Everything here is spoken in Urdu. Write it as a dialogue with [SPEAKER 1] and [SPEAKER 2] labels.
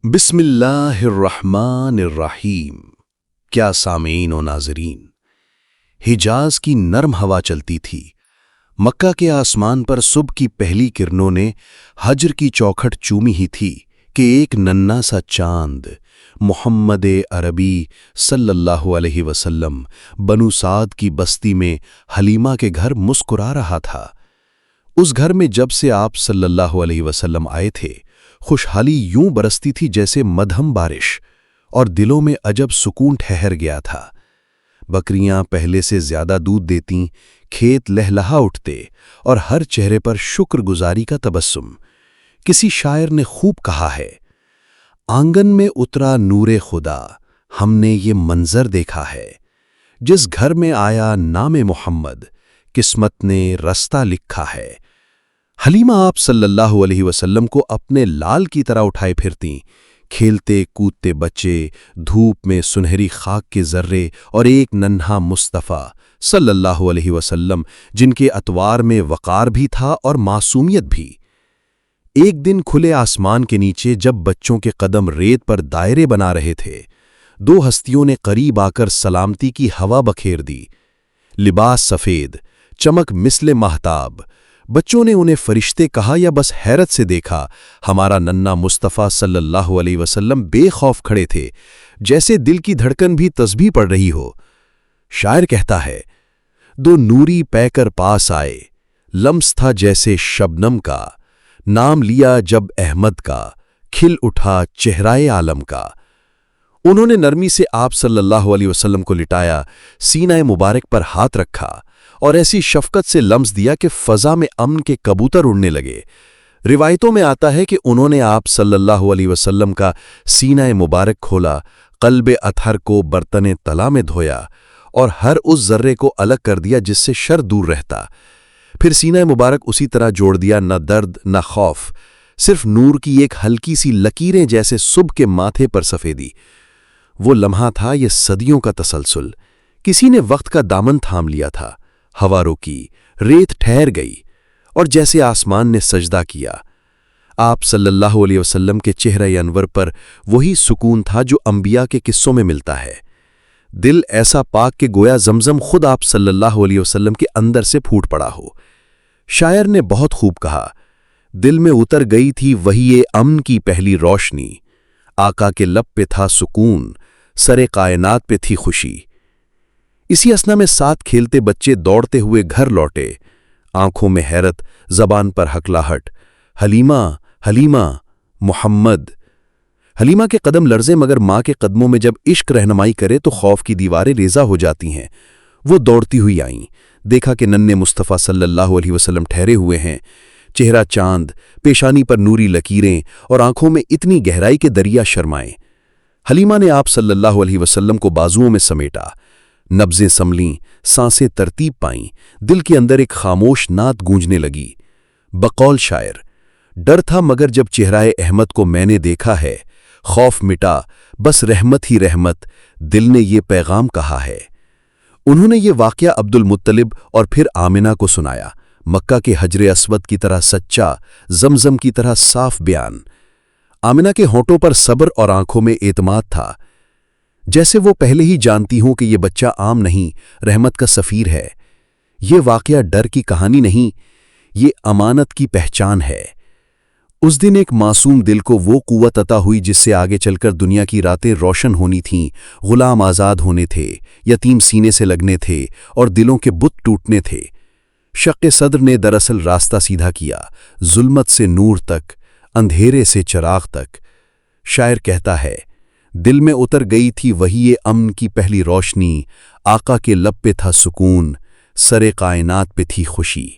[SPEAKER 1] بسم اللہ الرحمن الرحیم۔ کیا سامعین و ناظرین، حجاز کی نرم ہوا چلتی تھی۔ مکہ کے آسمان پر صبح کی پہلی کرنوں نے ہجر کی چوکھٹ چومی ہی تھی کہ ایک ننھا سا چاند محمد عربی صلی اللہ علیہ وسلم بنو سعد کی بستی میں حلیمہ کے گھر مسکرا رہا تھا۔ اس گھر میں جب سے آپ صلی اللہ علیہ وسلم آئے تھے، خوشحالی یوں برستی تھی جیسے مدھم بارش، اور دلوں میں عجب سکون ٹھہر گیا تھا۔ بکریاں پہلے سے زیادہ دودھ دیتیں، کھیت لہلہا اٹھتے، اور ہر چہرے پر شکر گزاری کا تبسم۔ کسی شاعر نے خوب کہا ہے، آنگن میں اترا نور خدا، ہم نے یہ منظر دیکھا ہے۔ جس گھر میں آیا نام محمد، قسمت نے رستہ لکھا ہے۔ حلیمہ آپ صلی اللہ علیہ وسلم کو اپنے لال کی طرح اٹھائے پھرتیں۔ کھیلتے کودتے بچے، دھوپ میں سنہری خاک کے ذرے، اور ایک ننھا مصطفیٰ صلی اللہ علیہ وسلم جن کے اطوار میں وقار بھی تھا اور معصومیت بھی۔ ایک دن کھلے آسمان کے نیچے جب بچوں کے قدم ریت پر دائرے بنا رہے تھے، دو ہستیوں نے قریب آ کر سلامتی کی ہوا بکھیر دی۔ لباس سفید، چمک مثل ماہتاب۔ بچوں نے انہیں فرشتے کہا یا بس حیرت سے دیکھا؟ ہمارا ننھا مصطفیٰ صلی اللہ علیہ وسلم بے خوف کھڑے تھے، جیسے دل کی دھڑکن بھی تسبیح پڑھ رہی ہو۔ شاعر کہتا ہے، دو نوری پیکر پاس آئے، لمس تھا جیسے شبنم کا، نام لیا جب احمد کا، کھل اٹھا چہرائے عالم کا۔ انہوں نے نرمی سے آپ صلی اللہ علیہ وسلم کو لٹایا، سینہ مبارک پر ہاتھ رکھا، اور ایسی شفقت سے لمس دیا کہ فضا میں امن کے کبوتر اڑنے لگے۔ روایتوں میں آتا ہے کہ انہوں نے آپ صلی اللہ علیہ وسلم کا سینہ مبارک کھولا، قلب اطہر کو برتن طلا میں دھویا، اور ہر اس ذرے کو الگ کر دیا جس سے شر دور رہتا۔ پھر سینہ مبارک اسی طرح جوڑ دیا، نہ درد نہ خوف، صرف نور کی ایک ہلکی سی لکیریں جیسے صبح کے ماتھے پر سفیدی۔ وہ لمحہ تھا یہ صدیوں کا تسلسل۔ کسی نے وقت کا دامن تھام لیا تھا، ہوا روکی، ریت ٹھہر گئی، اور جیسے آسمان نے سجدہ کیا۔ آپ صلی اللہ علیہ وسلم کے چہرہ انور پر وہی سکون تھا جو انبیاء کے قصوں میں ملتا ہے۔ دل ایسا پاک کہ گویا زمزم خود آپ صلی اللہ علیہ وسلم کے اندر سے پھوٹ پڑا ہو۔ شاعر نے بہت خوب کہا، دل میں اتر گئی تھی وہی امن کی پہلی روشنی، آقا کے لب پہ تھا سکون، سرے کائنات پہ تھی خوشی۔ اسی اثنا میں ساتھ کھیلتے بچے دوڑتے ہوئے گھر لوٹے، آنکھوں میں حیرت، زبان پر ہکلاہٹ، حلیمہ حلیمہ محمد۔ حلیمہ کے قدم لرزے، مگر ماں کے قدموں میں جب عشق رہنمائی کرے تو خوف کی دیواریں ریزہ ہو جاتی ہیں۔ وہ دوڑتی ہوئی آئیں، دیکھا کہ ننھے مصطفیٰ صلی اللہ علیہ وسلم ٹھہرے ہوئے ہیں، چہرہ چاند، پیشانی پر نوری لکیریں، اور آنکھوں میں اتنی گہرائی کہ دریا شرمائیں۔ حلیمہ نے آپ صلی اللہ علیہ وسلم کو بازوؤں میں سمیٹا، نبضیں سنبھلیں، سانسیں ترتیب پائیں، دل کے اندر ایک خاموش نعت گونجنے لگی۔ بقول شاعر، ڈر تھا مگر جب چہرہ احمد کو میں نے دیکھا ہے، خوف مٹا، بس رحمت ہی رحمت، دل نے یہ پیغام کہا ہے۔ انہوں نے یہ واقعہ عبد المطلب اور پھر آمنہ کو سنایا، مکہ کے حجر اسود کی طرح سچا، زمزم کی طرح صاف بیان۔ آمنہ کے ہونٹوں پر صبر اور آنکھوں میں اعتماد تھا، جیسے وہ پہلے ہی جانتی ہوں کہ یہ بچہ عام نہیں، رحمت کا سفیر ہے۔ یہ واقعہ ڈر کی کہانی نہیں، یہ امانت کی پہچان ہے۔ اس دن ایک معصوم دل کو وہ قوت عطا ہوئی جس سے آگے چل کر دنیا کی راتیں روشن ہونی تھیں، غلام آزاد ہونے تھے، یتیم سینے سے لگنے تھے، اور دلوں کے بت ٹوٹنے تھے۔ شق صدر نے دراصل راستہ سیدھا کیا، ظلمت سے نور تک، اندھیرے سے چراغ تک۔ شاعر کہتا ہے، دل میں اتر گئی تھی وہی امن کی پہلی روشنی، آقا کے لب پہ تھا سکون، سرے کائنات پہ تھی خوشی۔